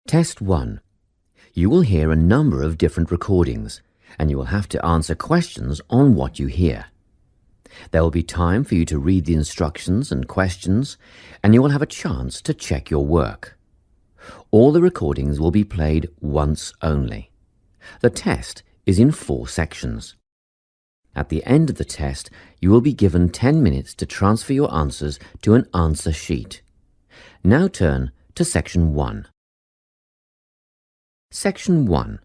Test 1. You will hear a number of different recordings, and you will have to answer questions on what you hear. There will be time for you to read the instructions and questions, and you will have a chance to check your work. All the recordings will be played once only. The test is in 4 sections. At the end of the test, you will be given 10 minutes to transfer your answers to an answer sheet. Now turn to Section 1. Section 1.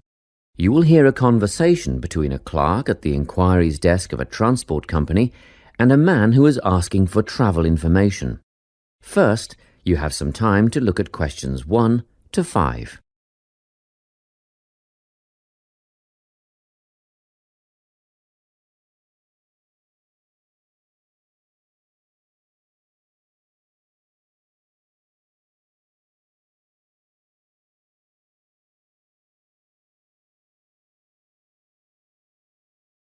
You will hear a conversation between a clerk at the inquiries desk of a transport company and a man who is asking for travel information. First, you have some time to look at questions 1 to 5.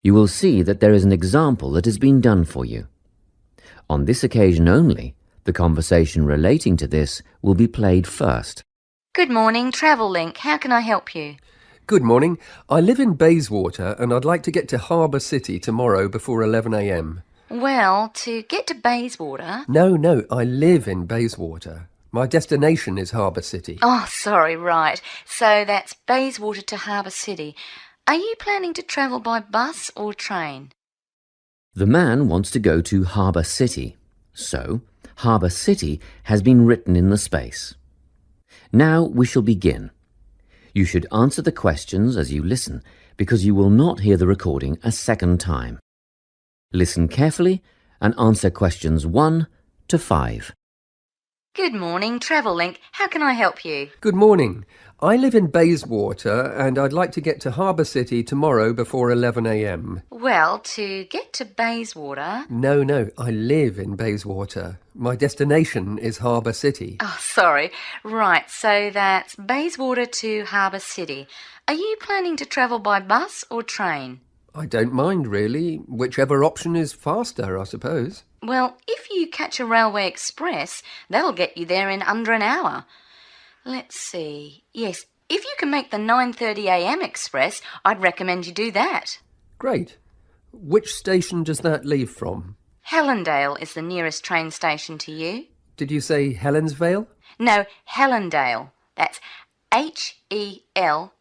You will see that there is an example that has been done for you. On this occasion only, the conversation relating to this will be played first. Good morning, Travel Link. How can I help you? Good morning. I live in Bayswater and I'd like to get to Harbour City tomorrow before 11 a.m. Well, to get to Bayswater... No, I live in Bayswater. My destination is Harbour City. Oh, sorry, right. So that's Bayswater to Harbour City. Are you planning to travel by bus or train? The man wants to go to Harbour City, so Harbour City has been written in the space. Now we shall begin. You should answer the questions as you listen, because you will not hear the recording a second time. Listen carefully and answer questions 1 to 5. Good morning, Travel Link. How can I help you? Good morning. I live in Bayswater and I'd like to get to Harbour City tomorrow before 11 a.m. Well, to get to Bayswater... No, I live in Bayswater. My destination is Harbour City. Oh, sorry. Right, so that's Bayswater to Harbour City. Are you planning to travel by bus or train? I don't mind, really. Whichever option is faster, I suppose. Well, if you catch a railway express, that'll get you there in under an hour. Let's see. Yes, if you can make the 9:30 a.m. express, I'd recommend you do that. Great. Which station does that leave from? Helendale is the nearest train station to you. Did you say Helensvale? No, Helendale. That's Helendale.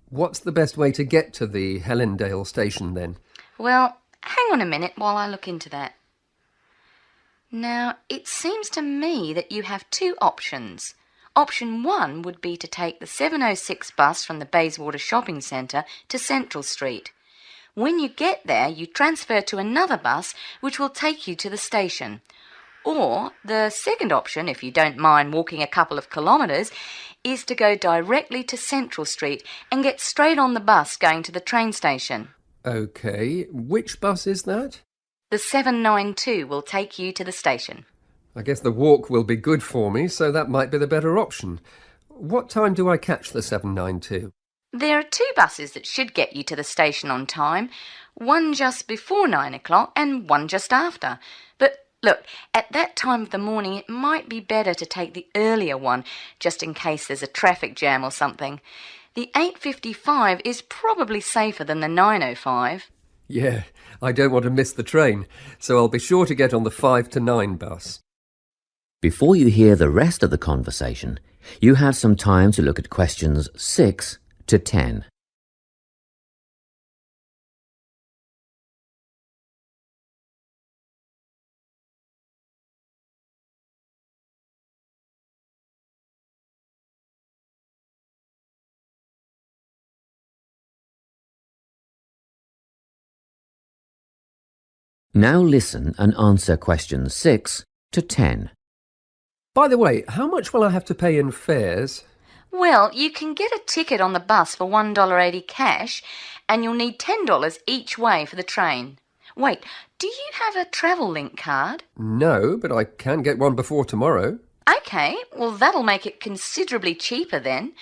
What's the best way to get to the Helendale station then? Well, hang on a minute while I look into that. Now, it seems to me that you have 2 options. Option 1 would be to take the 7:06 bus from the Bayswater Shopping Centre to Central Street. When you get there, you transfer to another bus which will take you to the station. Or the second option, if you don't mind walking a couple of kilometres, is to go directly to Central Street and get straight on the bus going to the train station. OK, which bus is that? The 792 will take you to the station. I guess the walk will be good for me, so that might be the better option. What time do I catch the 792? There are 2 buses that should get you to the station on time, one just before 9 o'clock and one just after. But look, at that time of the morning it might be better to take the earlier one, just in case there's a traffic jam or something. The 8:55 is probably safer than the 9:05. Yeah, I don't want to miss the train, so I'll be sure to get on the 5 to 9 bus. Before you hear the rest of the conversation, you have some time to look at questions 6 to 10. Now listen and answer questions 6 to 10. By the way, how much will I have to pay in fares? Well, you can get a ticket on the bus for $1.80 cash, and you'll need $10 each way for the train. Wait, do you have a Travel Link card? No, but I can get one before tomorrow. OK, well that'll make it considerably cheaper then.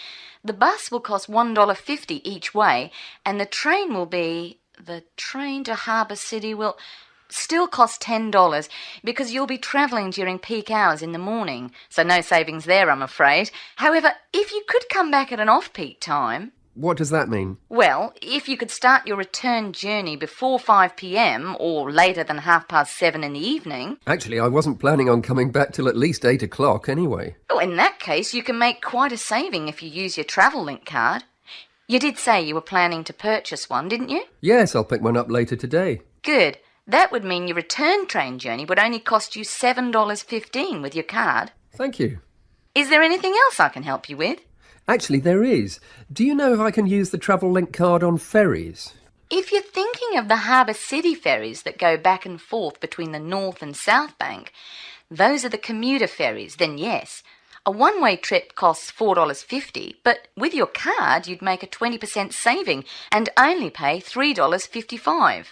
The bus will cost $1.50 each way, and the train will be... The train to Harbour City will... Still costs $10 because you'll be travelling during peak hours in the morning, so no savings there, I'm afraid. However, if you could come back at an off-peak time... What does that mean? Well, if you could start your return journey before 5 p.m. or later than 7:30 in the evening... Actually, I wasn't planning on coming back till at least 8 o'clock anyway. Oh, in that case, you can make quite a saving if you use your travel link card. You did say you were planning to purchase one, didn't you? Yes, I'll pick one up later today. Good. That would mean your return train journey would only cost you $7.15 with your card. Thank you. Is there anything else I can help you with? Actually, there is. Do you know if I can use the travel link card on ferries? If you're thinking of the Harbour City ferries that go back and forth between the North and South Bank, those are the commuter ferries, then yes. A one-way trip costs $4.50, but with your card you'd make a 20% saving and only pay $3.55.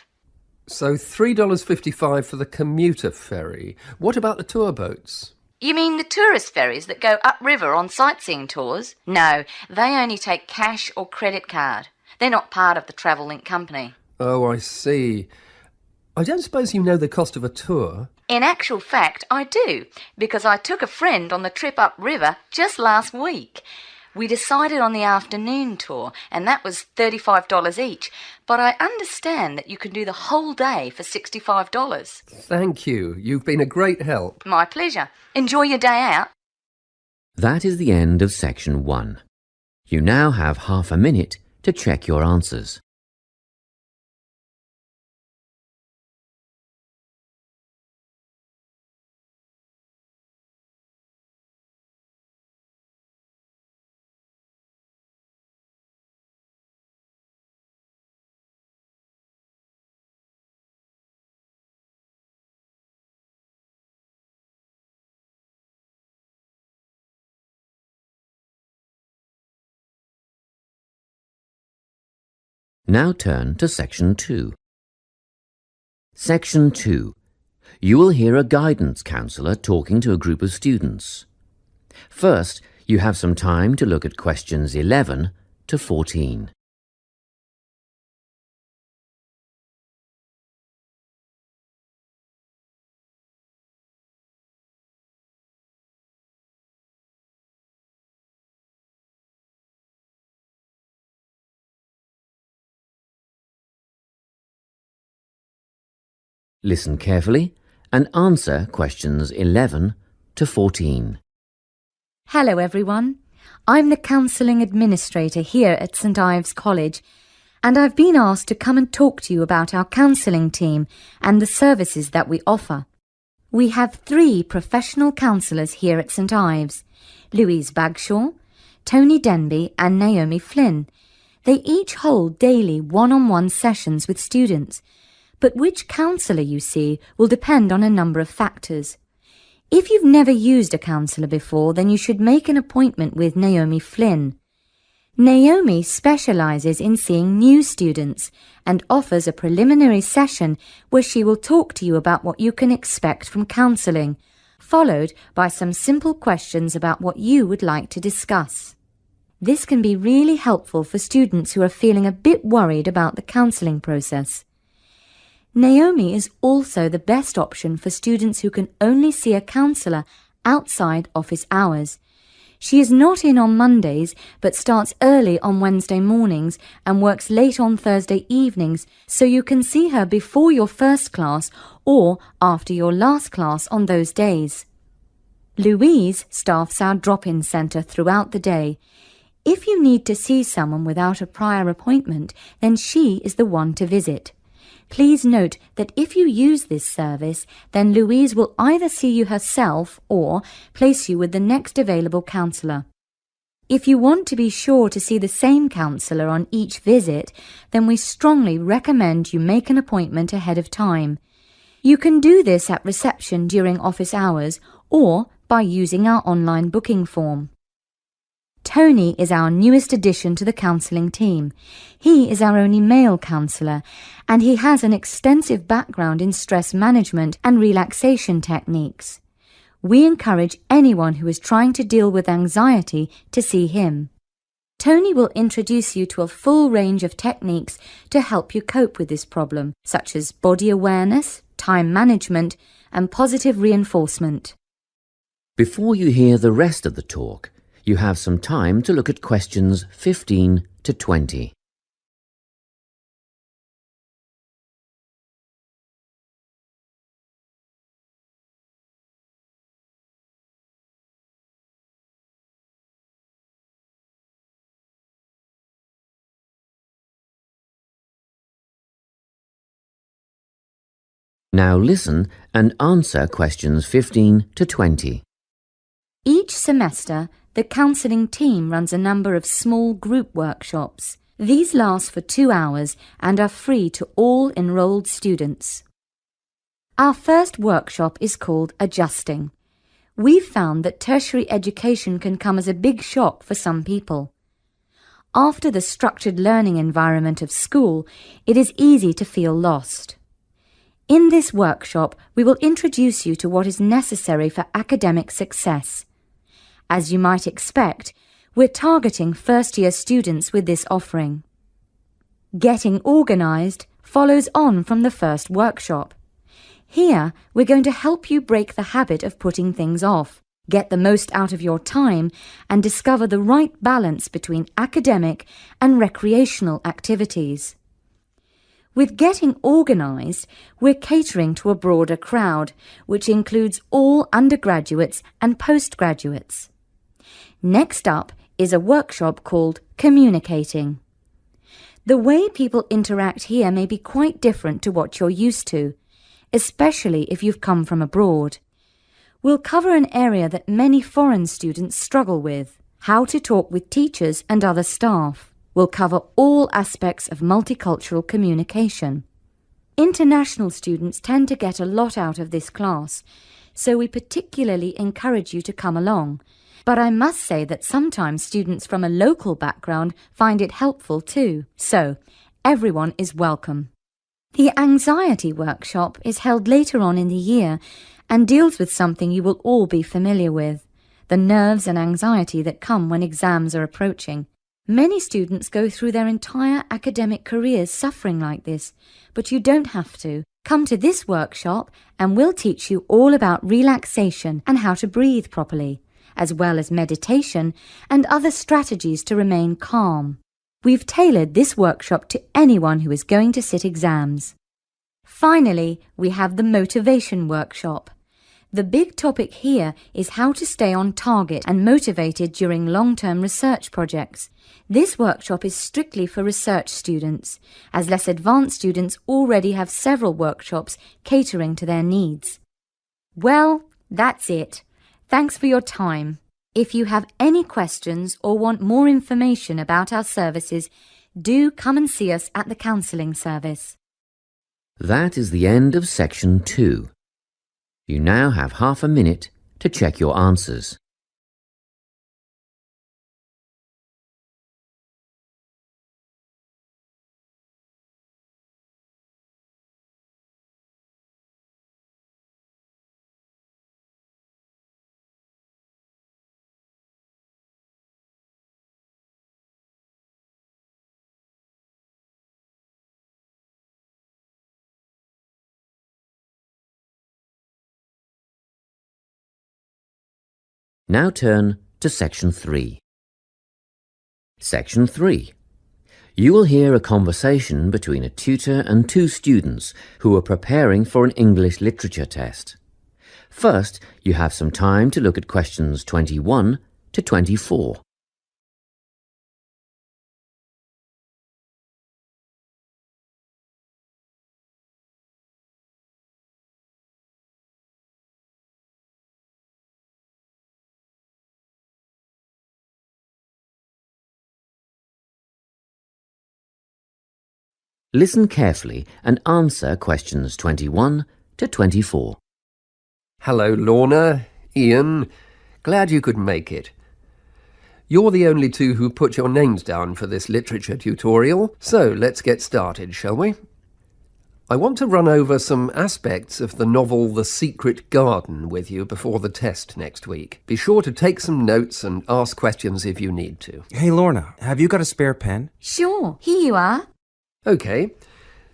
So $3.55 for the commuter ferry. What about the tour boats? You mean the tourist ferries that go upriver on sightseeing tours? No, they only take cash or credit card. They're not part of the Travel Link company. Oh, I see. I don't suppose you know the cost of a tour? In actual fact, I do, because I took a friend on the trip upriver just last week. We decided on the afternoon tour, and that was $35 each, but I understand that you can do the whole day for $65. Thank you. You've been a great help. My pleasure. Enjoy your day out. That is the end of section 1. You now have half a minute to check your answers. Now turn to section 2. Section 2. You will hear a guidance counsellor talking to a group of students. First, you have some time to look at questions 11 to 14. Listen carefully and answer questions 11 to 14. Hello everyone. I'm the Counselling Administrator here at St Ives College, and I've been asked to come and talk to you about our counselling team and the services that we offer. We have 3 professional counsellors here at St Ives, Louise Bagshaw, Tony Denby and Naomi Flynn. They each hold daily one-on-one sessions with students, but which counsellor you see will depend on a number of factors. If you've never used a counsellor before, then you should make an appointment with Naomi Flynn. Naomi specialises in seeing new students and offers a preliminary session where she will talk to you about what you can expect from counselling, followed by some simple questions about what you would like to discuss. This can be really helpful for students who are feeling a bit worried about the counselling process. Naomi is also the best option for students who can only see a counsellor outside office hours. She is not in on Mondays, but starts early on Wednesday mornings and works late on Thursday evenings, so you can see her before your first class or after your last class on those days. Louise staffs our drop-in centre throughout the day. If you need to see someone without a prior appointment, then she is the one to visit. Please note that if you use this service, then Louise will either see you herself or place you with the next available counsellor. If you want to be sure to see the same counsellor on each visit, then we strongly recommend you make an appointment ahead of time. You can do this at reception during office hours or by using our online booking form. Tony is our newest addition to the counselling team. He is our only male counsellor, and he has an extensive background in stress management and relaxation techniques. We encourage anyone who is trying to deal with anxiety to see him. Tony will introduce you to a full range of techniques to help you cope with this problem, such as body awareness, time management, and positive reinforcement. Before you hear the rest of the talk, you have some time to look at questions 15 to 20. Now listen and answer questions 15 to 20. Each semester, the counselling team runs a number of small group workshops. These last for 2 hours and are free to all enrolled students. Our first workshop is called Adjusting. We've found that tertiary education can come as a big shock for some people. After the structured learning environment of school, it is easy to feel lost. In this workshop, we will introduce you to what is necessary for academic success. As you might expect, we're targeting first-year students with this offering. Getting organised follows on from the first workshop. Here, we're going to help you break the habit of putting things off, get the most out of your time, and discover the right balance between academic and recreational activities. With Getting Organised, we're catering to a broader crowd, which includes all undergraduates and postgraduates. Next up is a workshop called Communicating. The way people interact here may be quite different to what you're used to, especially if you've come from abroad. We'll cover an area that many foreign students struggle with: how to talk with teachers and other staff. We'll cover all aspects of multicultural communication. International students tend to get a lot out of this class, so we particularly encourage you to come along. But I must say that sometimes students from a local background find it helpful too, so everyone is welcome. The anxiety workshop is held later on in the year and deals with something you will all be familiar with: the nerves and anxiety that come when exams are approaching. Many students go through their entire academic careers suffering like this, but you don't have to. Come to this workshop and we'll teach you all about relaxation and how to breathe properly, as well as meditation and other strategies to remain calm. We've tailored this workshop to anyone who is going to sit exams. Finally, we have the motivation workshop. The big topic here is how to stay on target and motivated during long-term research projects. This workshop is strictly for research students, as less advanced students already have several workshops catering to their needs. Well, that's it. Thanks for your time. If you have any questions or want more information about our services, do come and see us at the counselling service. That is the end of section 2. You now have half a minute to check your answers. Now turn to Section 3. Section 3. You will hear a conversation between a tutor and 2 students who are preparing for an English literature test. First, you have some time to look at questions 21 to 24. Listen carefully and answer questions 21 to 24. Hello, Lorna, Ian. Glad you could make it. You're the only 2 who put your names down for this literature tutorial, so let's get started, shall we? I want to run over some aspects of the novel The Secret Garden with you before the test next week. Be sure to take some notes and ask questions if you need to. Hey, Lorna, have you got a spare pen? Sure, here you are. OK.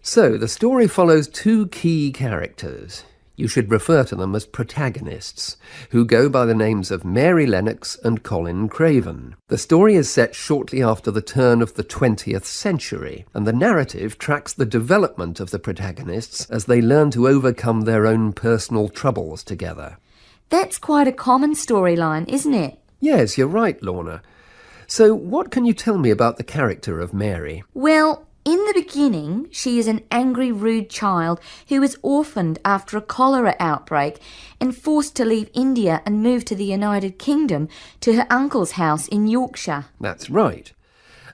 So, the story follows two key characters. You should refer to them as protagonists, who go by the names of Mary Lennox and Colin Craven. The story is set shortly after the turn of the 20th century, and the narrative tracks the development of the protagonists as they learn to overcome their own personal troubles together. That's quite a common storyline, isn't it? Yes, you're right, Lorna. So, what can you tell me about the character of Mary? Well, in the beginning, she is an angry, rude child who was orphaned after a cholera outbreak and forced to leave India and move to the United Kingdom to her uncle's house in Yorkshire. That's right.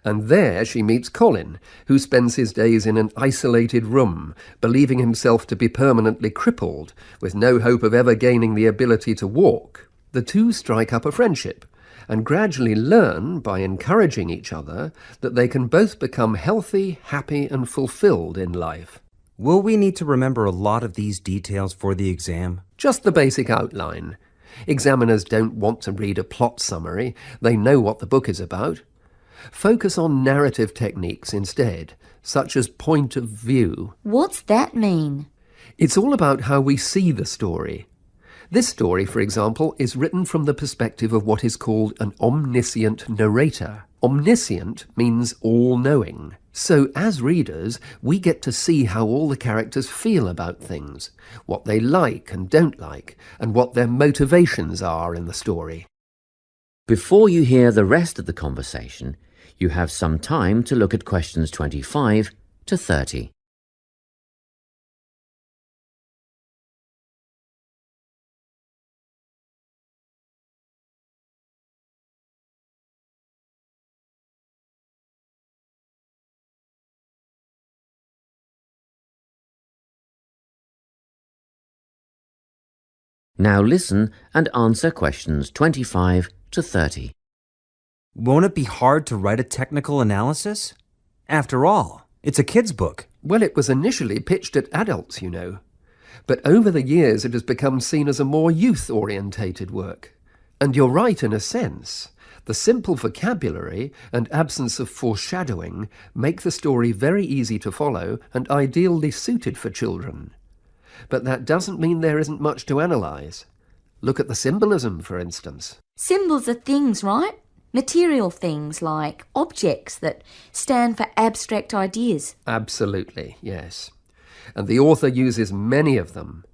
And there she meets Colin, who spends his days in an isolated room, believing himself to be permanently crippled, with no hope of ever gaining the ability to walk. The two strike up a friendship, and gradually learn, by encouraging each other, that they can both become healthy, happy and fulfilled in life. Will we need to remember a lot of these details for the exam? Just the basic outline. Examiners don't want to read a plot summary. They know what the book is about. Focus on narrative techniques instead, such as point of view. What's that mean? It's all about how we see the story. This story, for example, is written from the perspective of what is called an omniscient narrator. Omniscient means all-knowing. So, as readers, we get to see how all the characters feel about things, what they like and don't like, and what their motivations are in the story. Before you hear the rest of the conversation, you have some time to look at questions 25 to 30. Now listen and answer questions 25 to 30. Won't it be hard to write a technical analysis? After all, it's a kid's book. Well, it was initially pitched at adults, you know. But over the years it has become seen as a more youth-orientated work. And you're right in a sense. The simple vocabulary and absence of foreshadowing make the story very easy to follow and ideally suited for children. But that doesn't mean there isn't much to analyse. Look at the symbolism, for instance. Symbols are things, right? Material things like objects that stand for abstract ideas. Absolutely, yes. And the author uses many of them.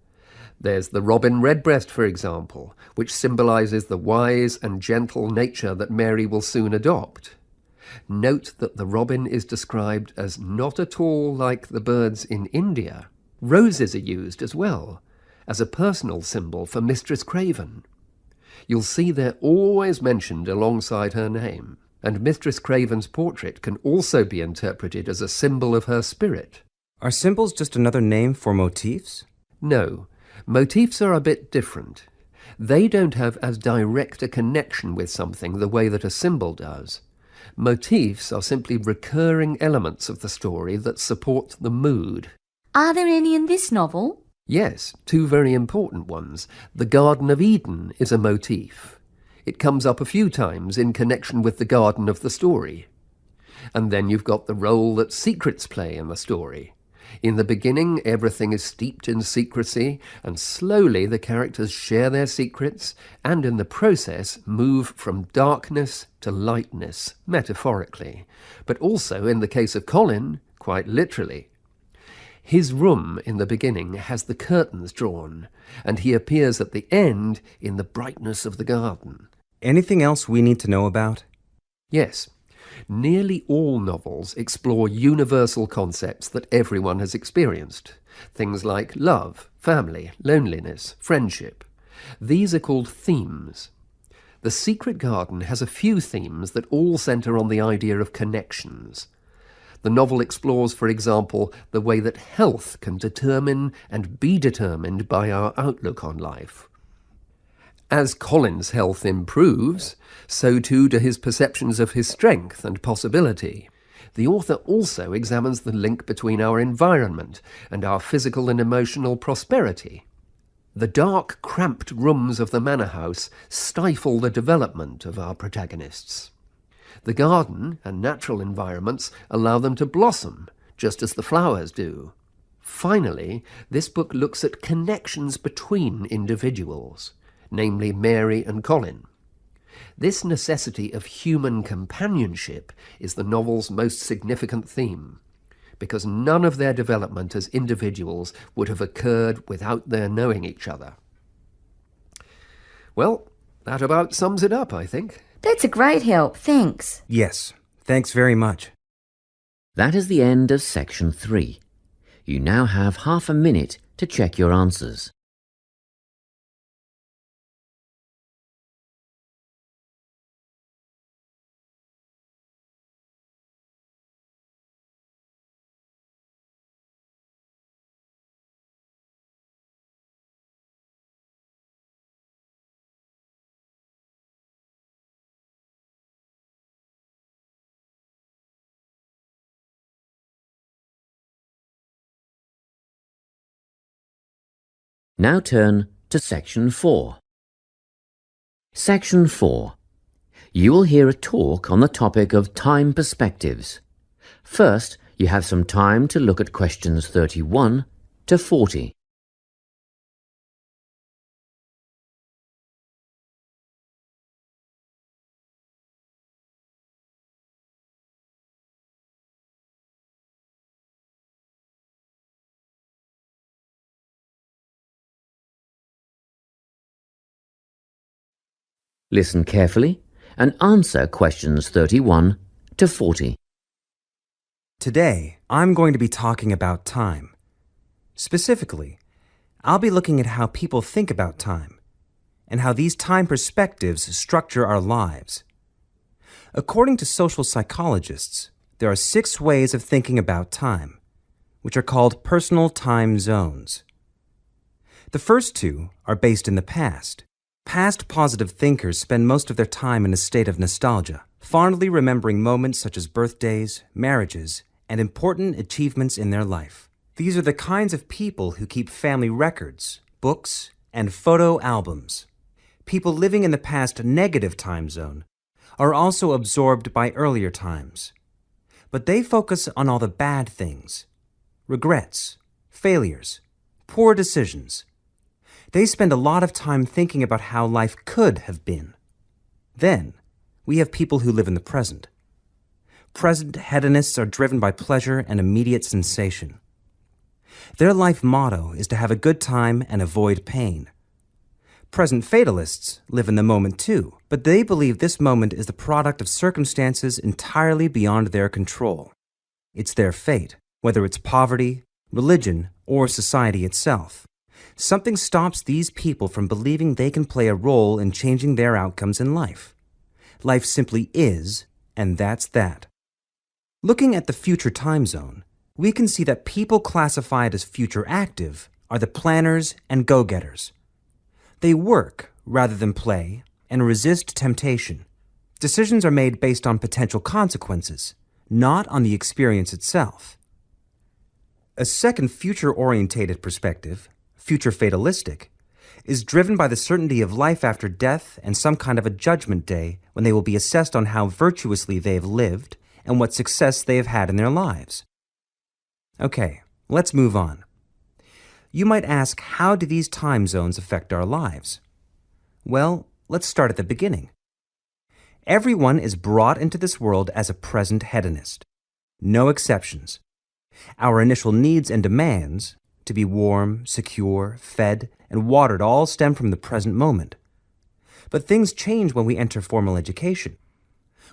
There's the robin redbreast, for example, which symbolises the wise and gentle nature that Mary will soon adopt. Note that the robin is described as not at all like the birds in India. Roses are used as well, as a personal symbol for Mistress Craven. You'll see they're always mentioned alongside her name, and Mistress Craven's portrait can also be interpreted as a symbol of her spirit. Are symbols just another name for motifs? No, motifs are a bit different. They don't have as direct a connection with something the way that a symbol does. Motifs are simply recurring elements of the story that support the mood. Are there any in this novel? Yes, two very important ones. The Garden of Eden is a motif. It comes up a few times in connection with the garden of the story. And then you've got the role that secrets play in the story. In the beginning, everything is steeped in secrecy, and slowly the characters share their secrets, and in the process move from darkness to lightness, metaphorically, but also, in the case of Colin, quite literally. His room in the beginning has the curtains drawn, and he appears at the end in the brightness of the garden. Anything else we need to know about? Yes. Nearly all novels explore universal concepts that everyone has experienced. Things like love, family, loneliness, friendship. These are called themes. The Secret Garden has a few themes that all centre on the idea of connections. The novel explores, for example, the way that health can determine and be determined by our outlook on life. As Colin's health improves, so too do his perceptions of his strength and possibility. The author also examines the link between our environment and our physical and emotional prosperity. The dark, cramped rooms of the manor house stifle the development of our protagonists. The garden and natural environments allow them to blossom, just as the flowers do. Finally, this book looks at connections between individuals, namely Mary and Colin. This necessity of human companionship is the novel's most significant theme, because none of their development as individuals would have occurred without their knowing each other. Well, that about sums it up, I think. That's a great help, thanks. Yes, thanks very much. That is the end of section 3. You now have half a minute to check your answers. Now turn to section 4. Section 4. You will hear a talk on the topic of time perspectives. First, you have some time to look at questions 31 to 40. Listen carefully and answer questions 31 to 40. Today, I'm going to be talking about time. Specifically, I'll be looking at how people think about time and how these time perspectives structure our lives. According to social psychologists, there are 6 ways of thinking about time, which are called personal time zones. The first 2 are based in the past. Past positive thinkers spend most of their time in a state of nostalgia, fondly remembering moments such as birthdays, marriages, and important achievements in their life. These are the kinds of people who keep family records, books, and photo albums. People living in the past negative time zone are also absorbed by earlier times, but they focus on all the bad things, regrets, failures, poor decisions. They spend a lot of time thinking about how life could have been. Then, we have people who live in the present. Present hedonists are driven by pleasure and immediate sensation. Their life motto is to have a good time and avoid pain. Present fatalists live in the moment too, but they believe this moment is the product of circumstances entirely beyond their control. It's their fate, whether it's poverty, religion, or society itself. Something stops these people from believing they can play a role in changing their outcomes in life. Life simply is, and that's that. Looking at the future time zone, we can see that people classified as future active are the planners and go-getters. They work rather than play and resist temptation. Decisions are made based on potential consequences, not on the experience itself. A second future-orientated perspective, future fatalistic, is driven by the certainty of life after death and some kind of a judgment day when they will be assessed on how virtuously they have lived and what success they have had in their lives. Okay, let's move on. You might ask, how do these time zones affect our lives? Well, let's start at the beginning. Everyone is brought into this world as a present hedonist. No exceptions. Our initial needs and demands, to be warm, secure, fed, and watered, all stem from the present moment. But things change when we enter formal education.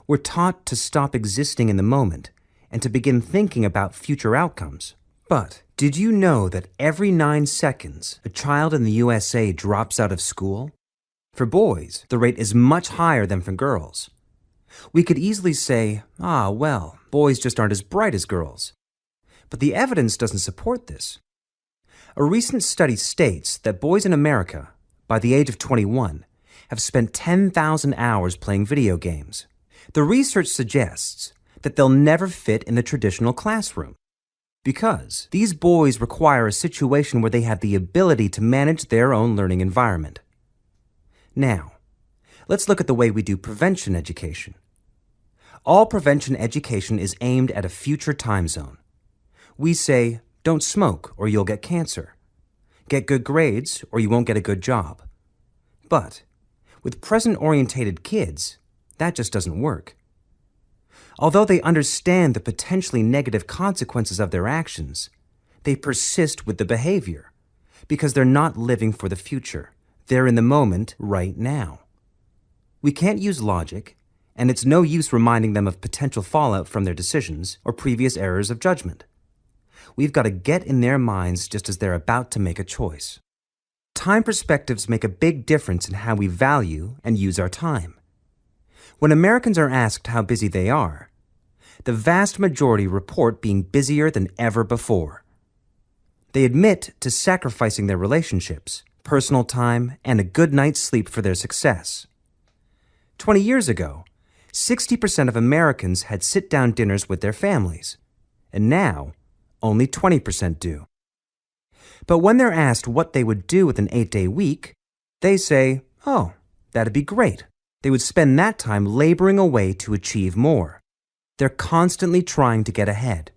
We're taught to stop existing in the moment and to begin thinking about future outcomes. But did you know that every 9 seconds, a child in the USA drops out of school? For boys, the rate is much higher than for girls. We could easily say, well, boys just aren't as bright as girls. But the evidence doesn't support this. A recent study states that boys in America, by the age of 21, have spent 10,000 hours playing video games. The research suggests that they'll never fit in the traditional classroom because these boys require a situation where they have the ability to manage their own learning environment. Now, let's look at the way we do prevention education. All prevention education is aimed at a future time zone. we say, don't smoke or you'll get cancer. Get good grades or you won't get a good job. But with present-orientated kids, that just doesn't work. Although they understand the potentially negative consequences of their actions, they persist with the behavior because they're not living for the future. They're in the moment right now. We can't use logic, and it's no use reminding them of potential fallout from their decisions or previous errors of judgment. We've got to get in their minds just as they're about to make a choice. Time perspectives make a big difference in how we value and use our time. When Americans are asked how busy they are, the vast majority report being busier than ever before. They admit to sacrificing their relationships, personal time, and a good night's sleep for their success. 20 years ago, 60% of Americans had sit-down dinners with their families, and now only 20% do. But when they're asked what they would do with an 8-day week, they say, oh, that'd be great. They would spend that time laboring away to achieve more. They're constantly trying to get ahead,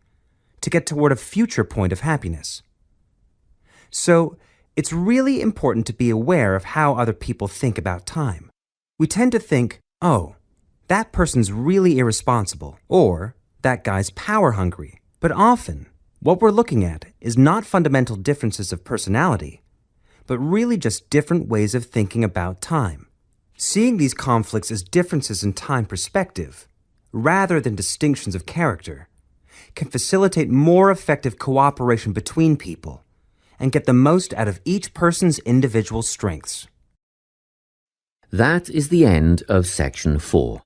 to get toward a future point of happiness. So, it's really important to be aware of how other people think about time. We tend to think, oh, that person's really irresponsible, or that guy's power hungry. But often, what we're looking at is not fundamental differences of personality, but really just different ways of thinking about time. Seeing these conflicts as differences in time perspective, rather than distinctions of character, can facilitate more effective cooperation between people and get the most out of each person's individual strengths. That is the end of section 4.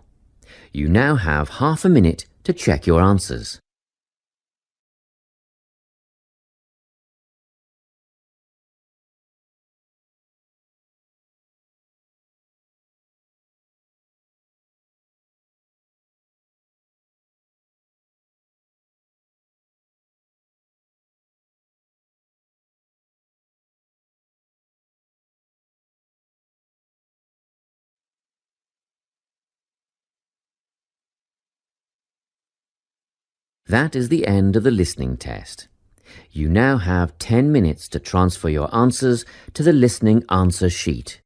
You now have half a minute to check your answers. That is the end of the listening test. You now have 10 minutes to transfer your answers to the listening answer sheet.